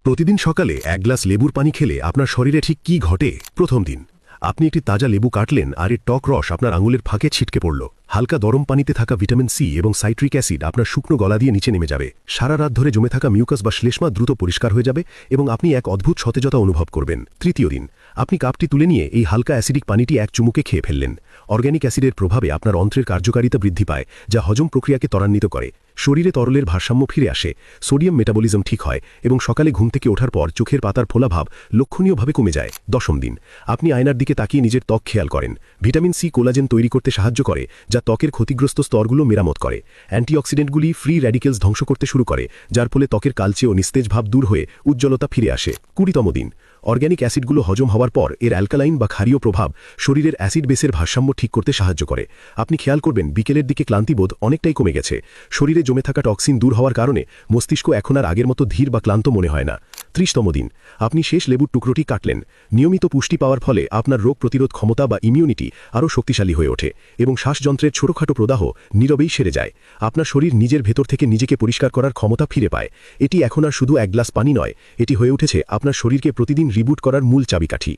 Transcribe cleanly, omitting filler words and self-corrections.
প্রতিদিন সকালে এক গ্লাস লেবুর পানি খেলে আপনার শরীরে ঠিক কী ঘটে? প্রথম দিন আপনি একটি তাজা লেবু কাটলেন আর এর টক রস আপনার আঙুলের ফাঁকে ছিটকে পড়ল। হালকা গরম পানিতে থাকা ভিটামিন সি এবং সাইট্রিক অ্যাসিড আপনার শুকনো গলা দিয়ে নিচে নেমে যাবে। সারা রাত ধরে জমে থাকা মিউকাস বা শ্লেষ্মা দ্রুত পরিষ্কার হয়ে যাবে এবং আপনি এক অদ্ভুত সতেজতা অনুভব করবেন। তৃতীয় দিন আপনি কাপটি তুলে নিয়ে এই হালকা অ্যাসিডিক পানিটি এক চুমুকে খেয়ে ফেললেন। অর্গ্যানিক অ্যাসিডের প্রভাবে আপনার অন্ত্রের কার্যকারিতা বৃদ্ধি পায়, যা হজম প্রক্রিয়াকে ত্বরান্বিত করে। শরীরে তরলের ভারসাম্য ফিরে আসে, সোডিয়াম মেটাবলিজম ঠিক হয় এবং সকালে ঘুম থেকে ওঠার পর চোখের পাতার ফোলাভাব লক্ষণীয়ভাবে কমে যায়। দশম দিন আপনি আয়নার দিকে তাকিয়ে নিজের ত্বক খেয়াল করেন। ভিটামিন সি কোলাজেন তৈরি করতে সাহায্য করে, যা ত্বকের ক্ষতিগ্রস্ত স্তরগুলো মেরামত করে। অ্যান্টিঅক্সিডেন্টগুলি ফ্রি র্যাডিক্যালস ধ্বংস করতে শুরু করে, যার ফলে ত্বকের কালচে ও নিস্তেজ ভাব দূর হয়ে উজ্জ্বলতা ফিরে আসে। 20তম দিন অর্গ্যানিক অ্যাসিডগুলো হজম হওয়ার পর এর অ্যালকালাইন বা ক্ষারীয় প্রভাব শরীরের অ্যাসিড বেসের ভারসাম্য ঠিক করতে সাহায্য করে। আপনি খেয়াল করবেন বিকেলের দিকে ক্লান্তিবোধ অনেকটাই কমে গেছে। শরীরে জমে থাকা টক্সিন দূর হওয়ার কারণে মস্তিষ্ক এখন আর আগের মতো ধীর বা ক্লান্ত মনে হয় না। 30তম দিন আপনি শেষ লেবুর টুকরোটি কাটলেন। নিয়মিত পুষ্টি পাওয়ার ফলে আপনার রোগ প্রতিরোধ ক্ষমতা বা ইমিউনিটি আরও শক্তিশালী হয়ে ওঠে এবং শ্বাসযন্ত্রের ছোটখাটো প্রদাহ নীরবেই সেরে যায়। আপনার শরীর নিজের ভেতর থেকে নিজেকে পরিষ্কার করার ক্ষমতা ফিরে পায়। এটি এখন আর শুধু এক গ্লাস পানি নয়, এটি হয়ে উঠেছে আপনার শরীরকে প্রতিদিন রিবুট করার মূল চাবিকাঠি।